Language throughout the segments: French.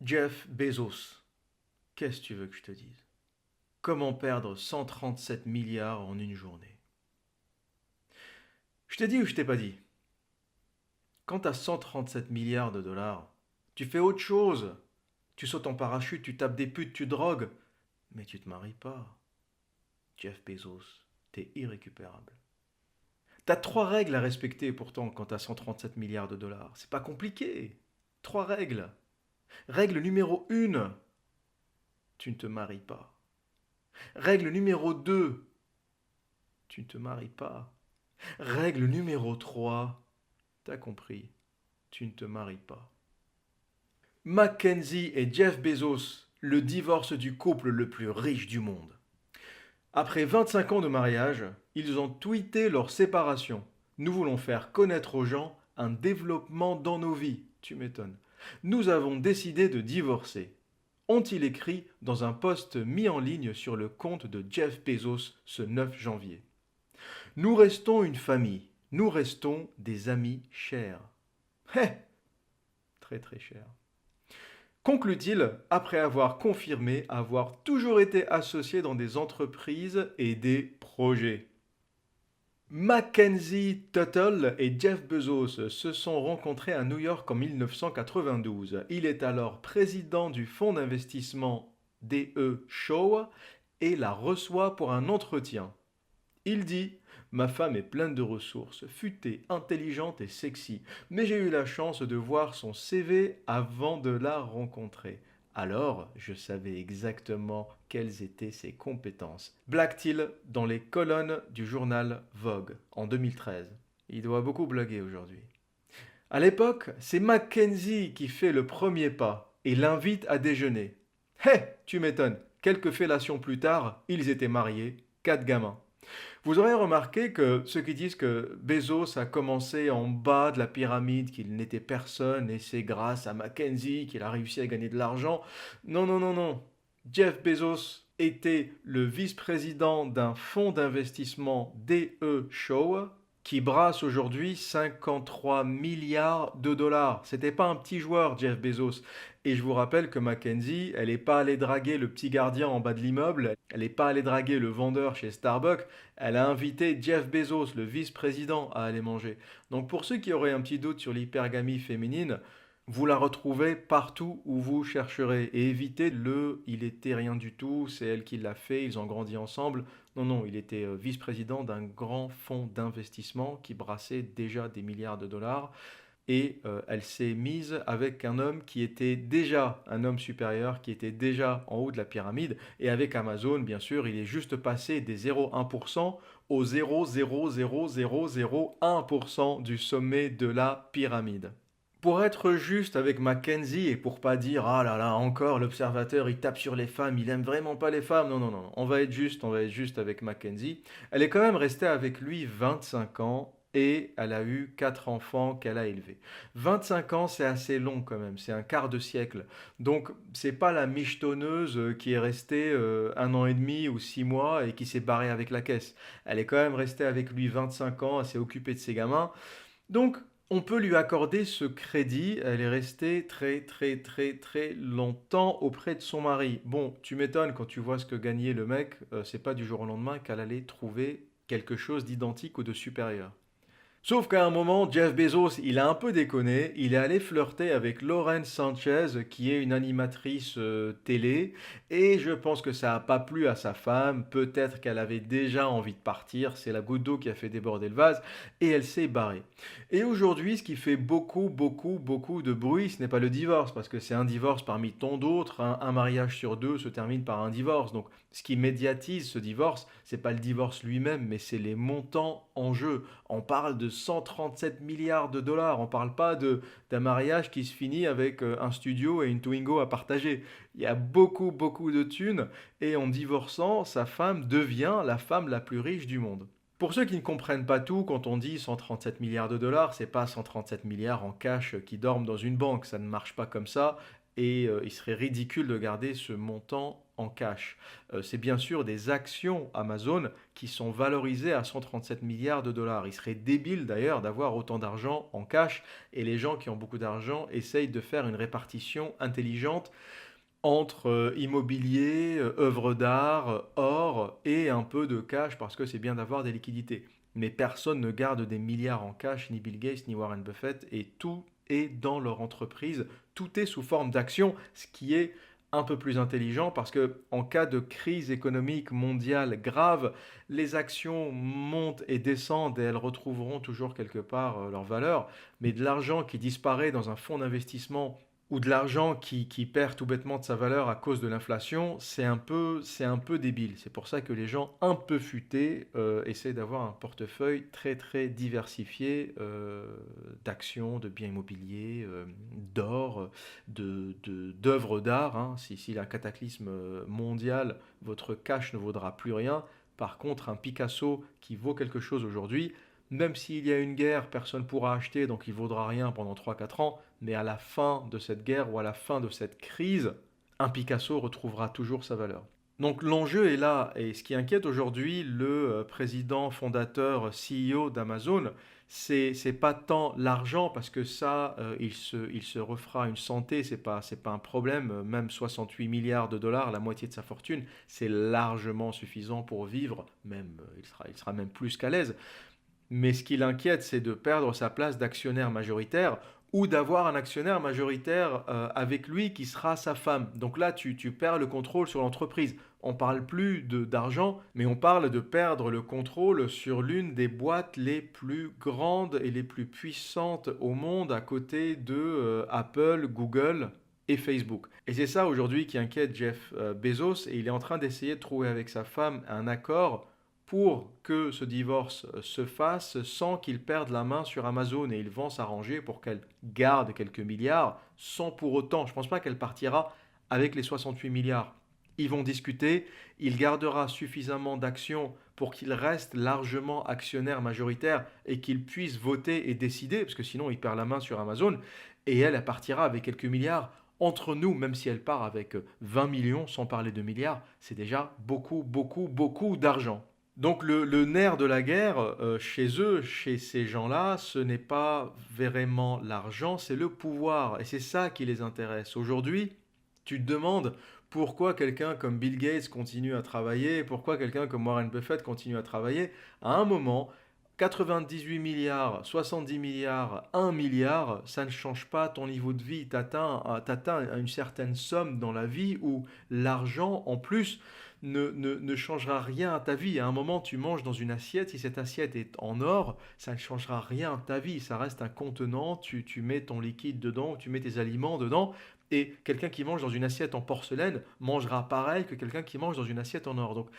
Jeff Bezos, qu'est-ce que tu veux que je te dise? Comment perdre 137 milliards en une journée? Je t'ai dit ou je t'ai pas dit? Quand t'as 137 milliards de dollars, tu fais autre chose. Tu sautes en parachute, tu tapes des putes, tu drogues. Mais tu te maries pas. Jeff Bezos, t'es irrécupérable. T'as trois règles à respecter pourtant quand t'as 137 milliards de dollars. C'est pas compliqué. Trois règles. Règle numéro 1, tu ne te maries pas. Règle numéro 2, tu ne te maries pas. Règle numéro 3, t'as compris, tu ne te maries pas. Mackenzie et Jeff Bezos, le divorce du couple le plus riche du monde. Après 25 ans de mariage, ils ont tweeté leur séparation. Nous voulons faire connaître aux gens un développement dans nos vies. Tu m'étonnes. Nous avons décidé de divorcer. Ont-ils écrit dans un post mis en ligne sur le compte de Jeff Bezos ce 9 janvier. Nous restons une famille. Nous restons des amis chers. Hé, très très chers. Conclut-il après avoir confirmé avoir toujours été associé dans des entreprises et des projets. Mackenzie Tuttle et Jeff Bezos se sont rencontrés à New York en 1992. Il est alors président du fonds d'investissement DE Shaw et la reçoit pour un entretien. Il dit: Ma femme est pleine de ressources, futée, intelligente et sexy, mais j'ai eu la chance de voir son CV avant de la rencontrer. Alors, je savais exactement quelles étaient ses compétences. Black-t-il dans les colonnes du journal Vogue en 2013. Il doit beaucoup blaguer aujourd'hui. À l'époque, c'est Mackenzie qui fait le premier pas et l'invite à déjeuner. Hé, tu m'étonnes, quelques fellations plus tard, ils étaient mariés, 4 gamins. Vous aurez remarqué que ceux qui disent que Bezos a commencé en bas de la pyramide, qu'il n'était personne et c'est grâce à Mackenzie qu'il a réussi à gagner de l'argent. Non, non, non, non. Jeff Bezos était le vice-président d'un fonds d'investissement DE Shaw qui brasse aujourd'hui 53 milliards de dollars. C'était pas un petit joueur, Jeff Bezos. Et je vous rappelle que Mackenzie, elle n'est pas allée draguer le petit gardien en bas de l'immeuble, elle n'est pas allée draguer le vendeur chez Starbucks, elle a invité Jeff Bezos, le vice-président, à aller manger. Donc pour ceux qui auraient un petit doute sur l'hypergamie féminine, vous la retrouvez partout où vous chercherez. Et évitez le il était rien du tout, c'est elle qui l'a fait, ils ont grandi ensemble. Non, non, il était vice-président d'un grand fonds d'investissement qui brassait déjà des milliards de dollars. Et elle s'est mise avec un homme qui était déjà un homme supérieur, qui était déjà en haut de la pyramide. Et avec Amazon, bien sûr, il est juste passé des 0,1% au 0,00001% du sommet de la pyramide. Pour être juste avec Mackenzie et pour pas dire ah là là encore l'observateur il tape sur les femmes, il aime vraiment pas les femmes. Non non non, on va être juste avec Mackenzie. Elle est quand même restée avec lui 25 ans et elle a eu 4 enfants qu'elle a élevés. 25 ans, c'est assez long quand même, c'est un quart de siècle. Donc c'est pas la michetonneuse qui est restée 1 an et demi ou 6 mois et qui s'est barrée avec la caisse. Elle est quand même restée avec lui 25 ans, elle s'est occupée de ses gamins. Donc, on peut lui accorder ce crédit. Elle est restée très très très très longtemps auprès de son mari. Bon, tu m'étonnes quand tu vois ce que gagnait le mec. C'est pas du jour au lendemain qu'elle allait trouver quelque chose d'identique ou de supérieur. Sauf qu'à un moment, Jeff Bezos, il a un peu déconné, il est allé flirter avec Lauren Sanchez, qui est une animatrice télé, et je pense que ça n'a pas plu à sa femme, peut-être qu'elle avait déjà envie de partir, c'est la goutte d'eau qui a fait déborder le vase, et elle s'est barrée. Et aujourd'hui, ce qui fait beaucoup, beaucoup, beaucoup de bruit, ce n'est pas le divorce, parce que c'est un divorce parmi tant d'autres, un mariage sur deux se termine par un divorce, donc ce qui médiatise ce divorce, c'est pas le divorce lui-même, mais c'est les montants en jeu. On parle de 137 milliards de dollars. On ne parle pas d'un mariage qui se finit avec un studio et une Twingo à partager. Il y a beaucoup, beaucoup de thunes et en divorçant, sa femme devient la femme la plus riche du monde. Pour ceux qui ne comprennent pas tout, quand on dit 137 milliards de dollars, c'est pas 137 milliards en cash qui dorment dans une banque, ça ne marche pas comme ça. et il serait ridicule de garder ce montant en cash. C'est bien sûr des actions Amazon qui sont valorisées à 137 milliards de dollars. Il serait débile d'ailleurs d'avoir autant d'argent en cash et les gens qui ont beaucoup d'argent essayent de faire une répartition intelligente entre immobilier, œuvres d'art, or et un peu de cash parce que c'est bien d'avoir des liquidités. Mais personne ne garde des milliards en cash, ni Bill Gates, ni Warren Buffett, et tout est dans leur entreprise, tout est sous forme d'action, ce qui est un peu plus intelligent parce que en cas de crise économique mondiale grave, les actions montent et descendent et elles retrouveront toujours quelque part leur valeur, mais de l'argent qui disparaît dans un fonds d'investissement ou de l'argent qui perd tout bêtement de sa valeur à cause de l'inflation, c'est un peu débile. C'est pour ça que les gens un peu futés essaient d'avoir un portefeuille très très diversifié d'actions, de biens immobiliers, d'or, d'œuvres d'art. Hein. S'il y a un cataclysme mondial, votre cash ne vaudra plus rien. Par contre, un Picasso qui vaut quelque chose aujourd'hui, même s'il y a une guerre, personne ne pourra acheter, donc il ne vaudra rien pendant 3 4 ans. Mais à la fin de cette guerre ou à la fin de cette crise, un Picasso retrouvera toujours sa valeur. Donc l'enjeu est là, et ce qui inquiète aujourd'hui le président fondateur CEO d'Amazon, c'est pas tant l'argent, parce que ça, il se refera une santé, c'est pas un problème, même 68 milliards de dollars, la moitié de sa fortune, c'est largement suffisant pour vivre, même, il sera même plus qu'à l'aise. Mais ce qui l'inquiète, c'est de perdre sa place d'actionnaire majoritaire ou d'avoir un actionnaire majoritaire avec lui qui sera sa femme. Donc là, tu perds le contrôle sur l'entreprise. On ne parle plus d'argent, mais on parle de perdre le contrôle sur l'une des boîtes les plus grandes et les plus puissantes au monde à côté de Apple, Google et Facebook. Et c'est ça aujourd'hui qui inquiète Jeff Bezos et il est en train d'essayer de trouver avec sa femme un accord pour que ce divorce se fasse sans qu'ils perdent la main sur Amazon et ils vont s'arranger pour qu'elle garde quelques milliards sans pour autant, je ne pense pas qu'elle partira avec les 68 milliards. Ils vont discuter, il gardera suffisamment d'actions pour qu'il reste largement actionnaire majoritaire et qu'il puisse voter et décider, parce que sinon il perd la main sur Amazon, et elle partira avec quelques milliards. Entre nous, même si elle part avec 20 millions, sans parler de milliards, c'est déjà beaucoup, beaucoup, beaucoup d'argent. Donc le nerf de la guerre, chez eux, chez ces gens-là, ce n'est pas vraiment l'argent, c'est le pouvoir. Et c'est ça qui les intéresse. Aujourd'hui, tu te demandes pourquoi quelqu'un comme Bill Gates continue à travailler, pourquoi quelqu'un comme Warren Buffett continue à travailler. À un moment, 98 milliards, 70 milliards, 1 milliard, ça ne change pas ton niveau de vie. Tu atteins une certaine somme dans la vie où l'argent, en plus, ne changera rien à ta vie. À un moment, tu manges dans une assiette, si cette assiette est en or, ça ne changera rien à ta vie. Ça reste un contenant, tu mets ton liquide dedans, tu mets tes aliments dedans, et quelqu'un qui mange dans une assiette en porcelaine mangera pareil que quelqu'un qui mange dans une assiette en or. Donc,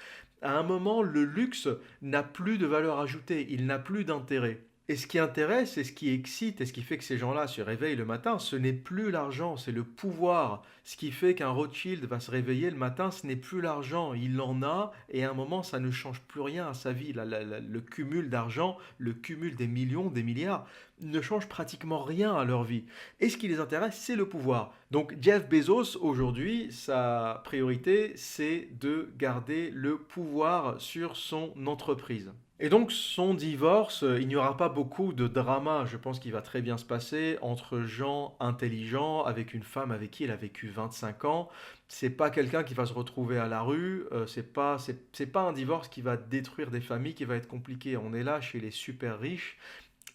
à un moment, le luxe n'a plus de valeur ajoutée, il n'a plus d'intérêt. Et ce qui intéresse et ce qui excite et ce qui fait que ces gens-là se réveillent le matin, ce n'est plus l'argent, c'est le pouvoir. Ce qui fait qu'un Rothschild va se réveiller le matin, ce n'est plus l'argent, il en a et à un moment ça ne change plus rien à sa vie. Le cumul d'argent, le cumul des millions, des milliards ne change pratiquement rien à leur vie. Et ce qui les intéresse, c'est le pouvoir. Donc Jeff Bezos, aujourd'hui, sa priorité, c'est de garder le pouvoir sur son entreprise. Et donc son divorce, il n'y aura pas beaucoup de drama, je pense qu'il va très bien se passer entre gens intelligents avec une femme avec qui il a vécu 25 ans. C'est pas quelqu'un qui va se retrouver à la rue, c'est pas un divorce qui va détruire des familles, qui va être compliqué. On est là chez les super riches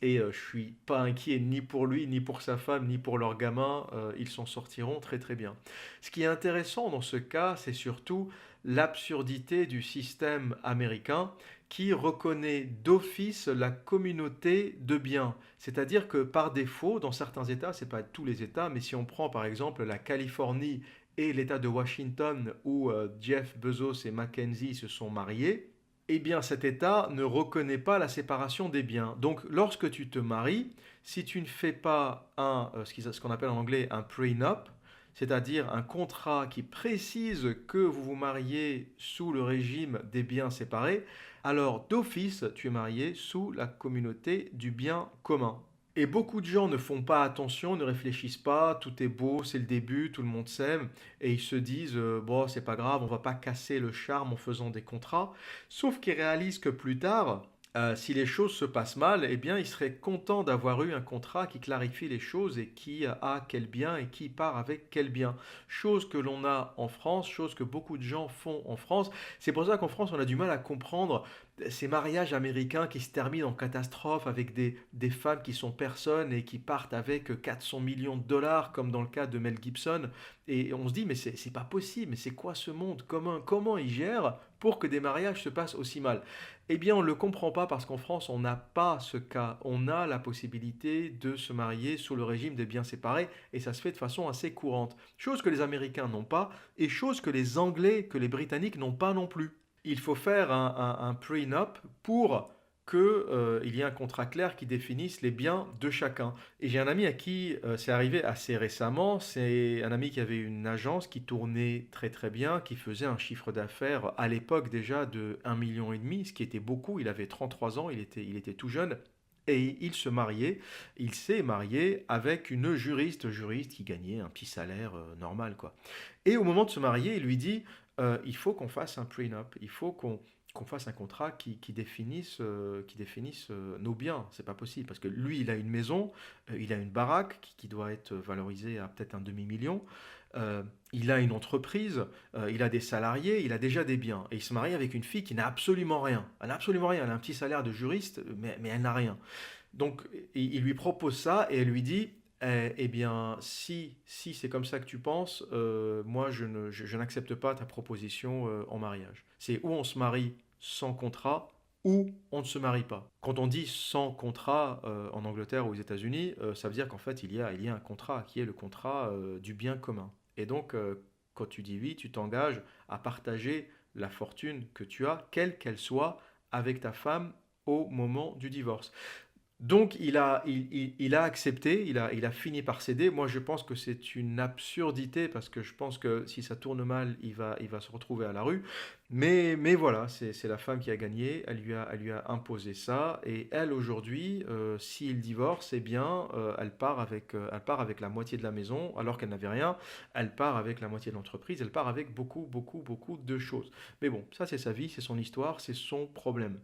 et je suis pas inquiet ni pour lui, ni pour sa femme, ni pour leurs gamins. Ils s'en sortiront très très bien. Ce qui est intéressant dans ce cas, c'est surtout l'absurdité du système américain qui reconnaît d'office la communauté de biens. C'est-à-dire que par défaut, dans certains États, c'est pas tous les États, mais si on prend par exemple la Californie et l'État de Washington où Jeff Bezos et Mackenzie se sont mariés, eh bien cet État ne reconnaît pas la séparation des biens. Donc lorsque tu te maries, si tu ne fais pas ce qu'on appelle en anglais un prenup, c'est-à-dire un contrat qui précise que vous vous mariez sous le régime des biens séparés, alors d'office tu es marié sous la communauté du bien commun. Et beaucoup de gens ne font pas attention, ne réfléchissent pas, tout est beau, c'est le début, tout le monde s'aime, et ils se disent bon, c'est pas grave, on va pas casser le charme en faisant des contrats. Sauf qu'ils réalisent que plus tard, si les choses se passent mal, eh bien, ils seraient contents d'avoir eu un contrat qui clarifie les choses et qui a quel bien et qui part avec quel bien. Chose que l'on a en France, chose que beaucoup de gens font en France. C'est pour ça qu'en France, on a du mal à comprendre ces mariages américains qui se terminent en catastrophe avec des femmes qui sont personnes et qui partent avec 400 millions de dollars, comme dans le cas de Mel Gibson. Et on se dit, mais c'est pas possible, mais c'est quoi ce monde? Comment ils gèrent pour que des mariages se passent aussi mal? Eh bien, on ne le comprend pas parce qu'en France, on n'a pas ce cas. On a la possibilité de se marier sous le régime des biens séparés et ça se fait de façon assez courante. Chose que les Américains n'ont pas et chose que les Anglais, que les Britanniques n'ont pas non plus. Il faut faire un prenup pour qu'il y ait un contrat clair qui définisse les biens de chacun. Et j'ai un ami à qui c'est arrivé assez récemment. C'est un ami qui avait une agence qui tournait très très bien, qui faisait un chiffre d'affaires à l'époque déjà de 1,5 million, ce qui était beaucoup. Il avait 33 ans, il était tout jeune. Et il se mariait, il s'est marié avec une juriste qui gagnait un petit salaire normal, quoi. Et au moment de se marier, il lui dit, il faut qu'on fasse un prenup, il faut qu'on fasse un contrat qui définisse nos biens. C'est pas possible parce que lui, il a une maison, il a une baraque qui doit être valorisée à peut-être un demi-million. euh, il a une entreprise, il a des salariés, il a déjà des biens. Et il se marie avec une fille qui n'a absolument rien. Elle n'a absolument rien. Elle a un petit salaire de juriste, mais elle n'a rien. Donc, il lui propose ça et elle lui dit, eh bien, si c'est comme ça que tu penses, moi, je n'accepte pas ta proposition en mariage. C'est ou on se marie sans contrat, ou on ne se marie pas. Quand on dit sans contrat en Angleterre ou aux États-Unis, ça veut dire qu'en fait, il y a un contrat qui est le contrat du bien commun. Et donc, quand tu dis oui, tu t'engages à partager la fortune que tu as, quelle qu'elle soit, avec ta femme au moment du divorce. Donc il a accepté, il a fini par céder. Moi je pense que c'est une absurdité parce que je pense que si ça tourne mal, il va se retrouver à la rue. Mais voilà, c'est la femme qui a gagné, elle lui a imposé ça. Et elle aujourd'hui, s'il divorce, eh bien elle part avec la moitié de la maison alors qu'elle n'avait rien. Elle part avec la moitié de l'entreprise, elle part avec beaucoup, beaucoup, beaucoup de choses. Mais bon, ça c'est sa vie, c'est son histoire, c'est son problème.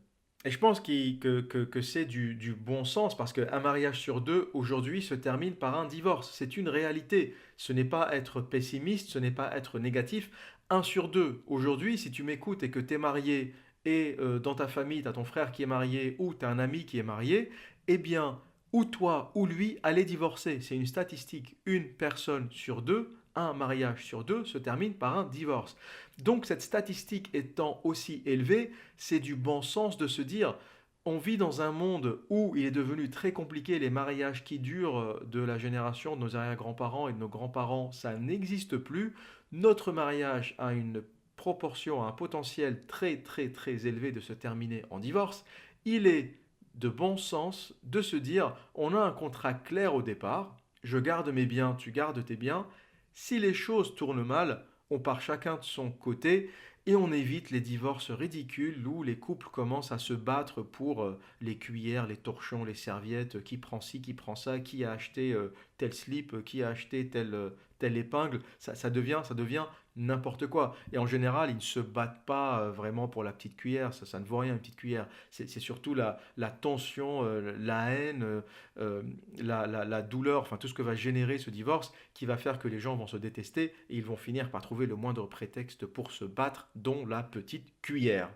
Et je pense que c'est du bon sens parce qu'un mariage sur deux aujourd'hui se termine par un divorce. C'est une réalité. Ce n'est pas être pessimiste, ce n'est pas être négatif. Un sur deux. Aujourd'hui, si tu m'écoutes et que tu es marié et dans ta famille, tu as ton frère qui est marié ou tu as un ami qui est marié, eh bien, ou toi ou lui, allez divorcer. C'est une statistique. Une personne sur deux, un mariage sur deux se termine par un divorce. Donc cette statistique étant aussi élevée, c'est du bon sens de se dire, on vit dans un monde où il est devenu très compliqué, les mariages qui durent de la génération de nos arrière-grands-parents et de nos grands-parents, ça n'existe plus. Notre mariage a une proportion, un potentiel très très très élevé de se terminer en divorce. Il est de bon sens de se dire, on a un contrat clair au départ, je garde mes biens, tu gardes tes biens. Si les choses tournent mal, on part chacun de son côté et on évite les divorces ridicules où les couples commencent à se battre pour les cuillères, les torchons, les serviettes, qui prend ci, qui prend ça, qui a acheté tel slip, qui a acheté telle épingle. Ça devient n'importe quoi. Et en général, ils ne se battent pas vraiment pour la petite cuillère, ça ne vaut rien une petite cuillère. C'est surtout la tension, la haine, euh, la douleur, enfin tout ce que va générer ce divorce qui va faire que les gens vont se détester et ils vont finir par trouver le moindre prétexte pour se battre, dont la petite cuillère.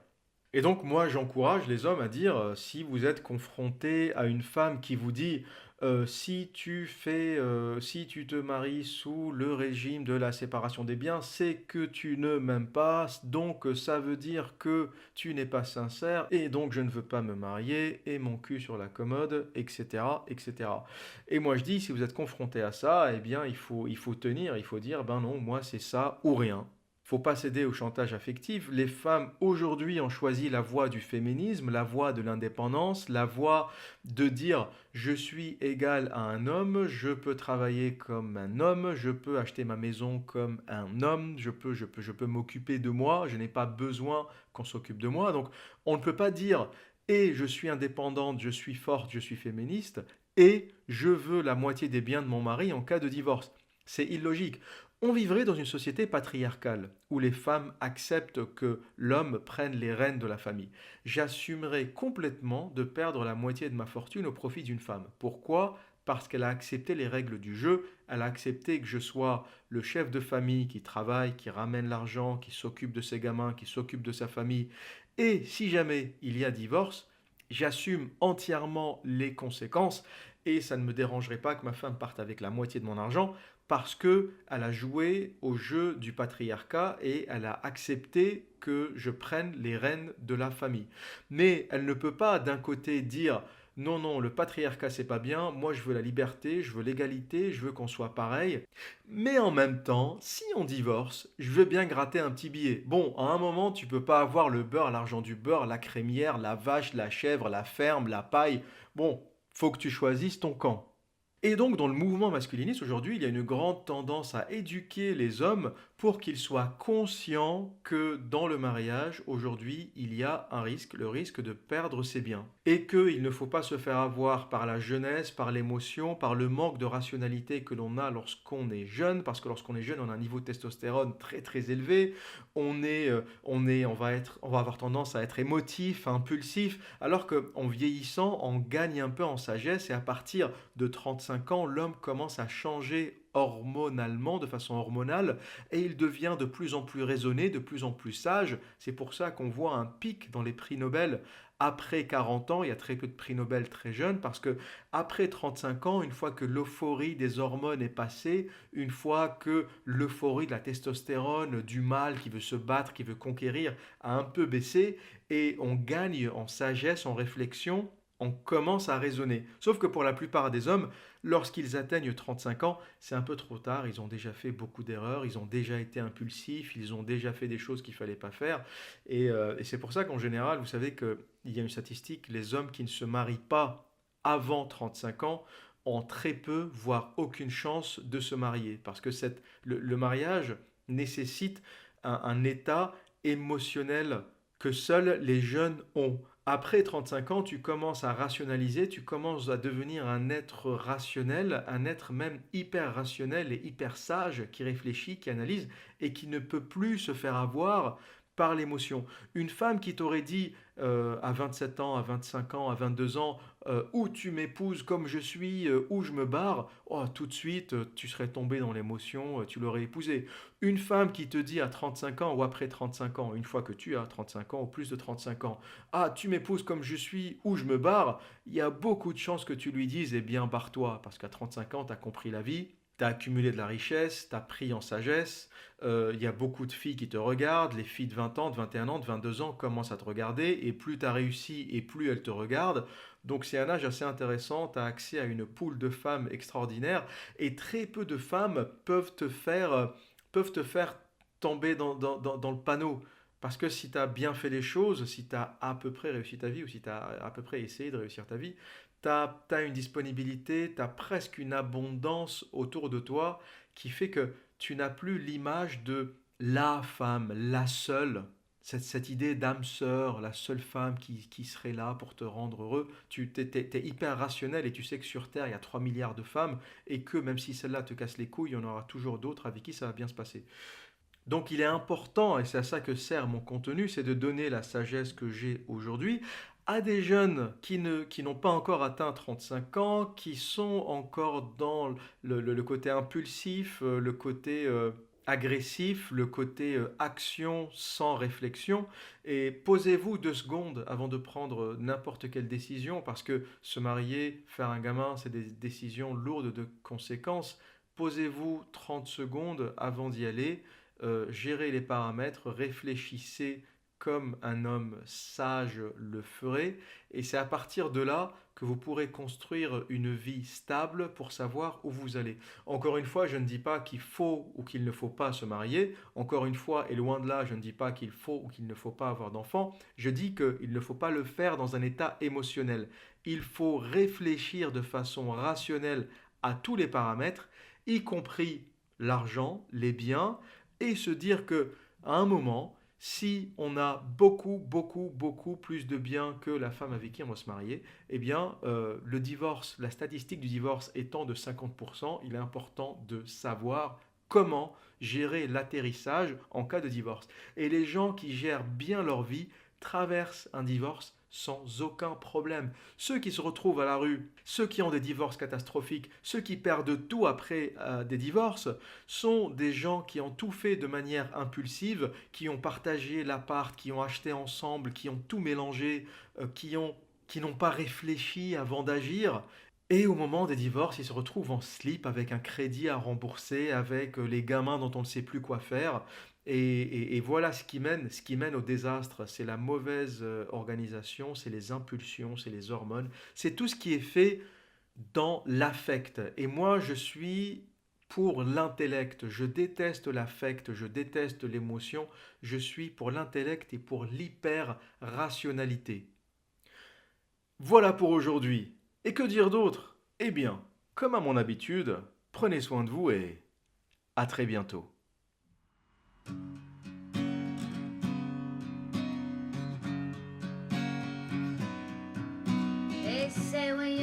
Et donc moi j'encourage les hommes à dire, si vous êtes confronté à une femme qui vous dit si tu te maries sous le régime de la séparation des biens, c'est que tu ne m'aimes pas, donc ça veut dire que tu n'es pas sincère et donc je ne veux pas me marier et mon cul sur la commode, etc., etc. Et cetera. Et moi je dis, si vous êtes confronté à ça, eh bien il faut tenir, il faut dire, ben non, moi c'est ça ou rien. Faut pas céder au chantage affectif. Les femmes aujourd'hui ont choisi la voie du féminisme, la voie de l'indépendance, la voie de dire je suis égal à un homme, je peux travailler comme un homme, je peux acheter ma maison comme un homme, je peux m'occuper de moi, je n'ai pas besoin qu'on s'occupe de moi. Donc on ne peut pas dire et je suis indépendante, je suis forte, je suis féministe, et je veux la moitié des biens de mon mari en cas de divorce. C'est illogique. On vivrait dans une société patriarcale où les femmes acceptent que l'homme prenne les rênes de la famille. J'assumerais complètement de perdre la moitié de ma fortune au profit d'une femme. Pourquoi? Parce qu'elle a accepté les règles du jeu, elle a accepté que je sois le chef de famille qui travaille, qui ramène l'argent, qui s'occupe de ses gamins, qui s'occupe de sa famille. Et si jamais il y a divorce, j'assume entièrement les conséquences et ça ne me dérangerait pas que ma femme parte avec la moitié de mon argent parce que elle a joué au jeu du patriarcat et elle a accepté que je prenne les rênes de la famille. Mais elle ne peut pas d'un côté dire non, non, le patriarcat c'est pas bien, moi je veux la liberté, je veux l'égalité, je veux qu'on soit pareil. Mais en même temps, si on divorce, je veux bien gratter un petit billet. Bon, à un moment, tu peux pas avoir le beurre, l'argent du beurre, la crémière, la vache, la chèvre, la ferme, la paille. Bon, faut que tu choisisses ton camp. Et donc, dans le mouvement masculiniste, aujourd'hui, il y a une grande tendance à éduquer les hommes pour qu'ils soient conscients que dans le mariage, aujourd'hui, il y a un risque, le risque de perdre ses biens. Et qu'il ne faut pas se faire avoir par la jeunesse, par l'émotion, par le manque de rationalité que l'on a lorsqu'on est jeune, parce que lorsqu'on est jeune, on a un niveau de testostérone très très élevé, on va avoir tendance à être émotif, impulsif, alors qu'en vieillissant, on gagne un peu en sagesse et à partir de 35 ans, l'homme commence à changer hormonalement, de façon hormonale, et il devient de plus en plus raisonné, de plus en plus sage. C'est pour ça qu'on voit un pic dans les prix Nobel après 40 ans. Il y a très peu de prix Nobel très jeunes parce que après 35 ans, une fois que l'euphorie des hormones est passée, une fois que l'euphorie de la testostérone, du mâle qui veut se battre, qui veut conquérir, a un peu baissé, et on gagne en sagesse, en réflexion, on commence à raisonner. Sauf que pour la plupart des hommes, lorsqu'ils atteignent 35 ans, c'est un peu trop tard, ils ont déjà fait beaucoup d'erreurs, ils ont déjà été impulsifs, ils ont déjà fait des choses qu'il ne fallait pas faire. Et c'est pour ça qu'en général, vous savez qu'il y a une statistique, les hommes qui ne se marient pas avant 35 ans ont très peu, voire aucune chance de se marier. Parce que le mariage nécessite un état émotionnel que seuls les jeunes ont. Après 35 ans, tu commences à rationaliser, tu commences à devenir un être rationnel, un être même hyper rationnel et hyper sage qui réfléchit, qui analyse et qui ne peut plus se faire avoir par l'émotion. Une femme qui t'aurait dit à 27 ans, à 25 ans, à 22 ans, ou tu m'épouses comme je suis, ou je me barre, oh, tout de suite, tu serais tombé dans l'émotion, tu l'aurais épousée. Une femme qui te dit à 35 ans ou après 35 ans, une fois que tu as 35 ans ou plus de 35 ans, ah, tu m'épouses comme je suis ou je me barre, il y a beaucoup de chances que tu lui dises, eh bien, barre-toi, parce qu'à 35 ans, tu as compris la vie, tu as accumulé de la richesse, tu as pris en sagesse, il y a beaucoup de filles qui te regardent, les filles de 20 ans, de 21 ans, de 22 ans commencent à te regarder, et plus tu as réussi et plus elles te regardent. Donc c'est un âge assez intéressant, tu as accès à une poule de femmes extraordinaire, et très peu de femmes peuvent te faire tomber dans le panneau. Parce que si tu as bien fait les choses, si tu as à peu près réussi ta vie, ou si tu as à peu près essayé de réussir ta vie, tu as une disponibilité, tu as presque une abondance autour de toi qui fait que tu n'as plus l'image de la femme, la seule, cette idée d'âme sœur, la seule femme qui serait là pour te rendre heureux. Tu t'es hyper rationnel et tu sais que sur Terre, il y a 3 milliards de femmes et que même si celle-là te casse les couilles, il y en aura toujours d'autres avec qui ça va bien se passer. Donc il est important, et c'est à ça que sert mon contenu, c'est de donner la sagesse que j'ai aujourd'hui à des jeunes qui n'ont pas encore atteint 35 ans, qui sont encore dans le côté impulsif, le côté agressif, le côté action sans réflexion. Et posez-vous 2 secondes avant de prendre n'importe quelle décision, parce que se marier, faire un gamin, c'est des décisions lourdes de conséquences. Posez-vous 30 secondes avant d'y aller, gérez les paramètres, réfléchissez comme un homme sage le ferait, et c'est à partir de là que vous pourrez construire une vie stable pour savoir où vous allez. Encore une fois, je ne dis pas qu'il faut ou qu'il ne faut pas se marier. Encore une fois, et loin de là, je ne dis pas qu'il faut ou qu'il ne faut pas avoir d'enfants. Je dis qu'il ne faut pas le faire dans un état émotionnel. Il faut réfléchir de façon rationnelle à tous les paramètres, y compris l'argent, les biens, et se dire que à un moment, Si on a beaucoup, beaucoup, beaucoup plus de biens que la femme avec qui on va se marier, eh bien, le divorce, la statistique du divorce étant de 50%, il est important de savoir comment gérer l'atterrissage en cas de divorce. Et les gens qui gèrent bien leur vie traversent un divorce sans aucun problème. Ceux qui se retrouvent à la rue, ceux qui ont des divorces catastrophiques, ceux qui perdent tout après des divorces, sont des gens qui ont tout fait de manière impulsive, qui ont partagé l'appart, qui ont acheté ensemble, qui ont tout mélangé, qui n'ont pas réfléchi avant d'agir. Et au moment des divorces, ils se retrouvent en slip avec un crédit à rembourser, avec les gamins dont on ne sait plus quoi faire. Et voilà ce qui mène au désastre. C'est la mauvaise organisation, c'est les impulsions, c'est les hormones, c'est tout ce qui est fait dans l'affect. Et moi, je suis pour l'intellect. Je déteste l'affect, je déteste l'émotion. Je suis pour l'intellect et pour l'hyper-rationalité. Voilà pour aujourd'hui. Et que dire d'autre? Eh bien, comme à mon habitude, prenez soin de vous et à très bientôt. They say when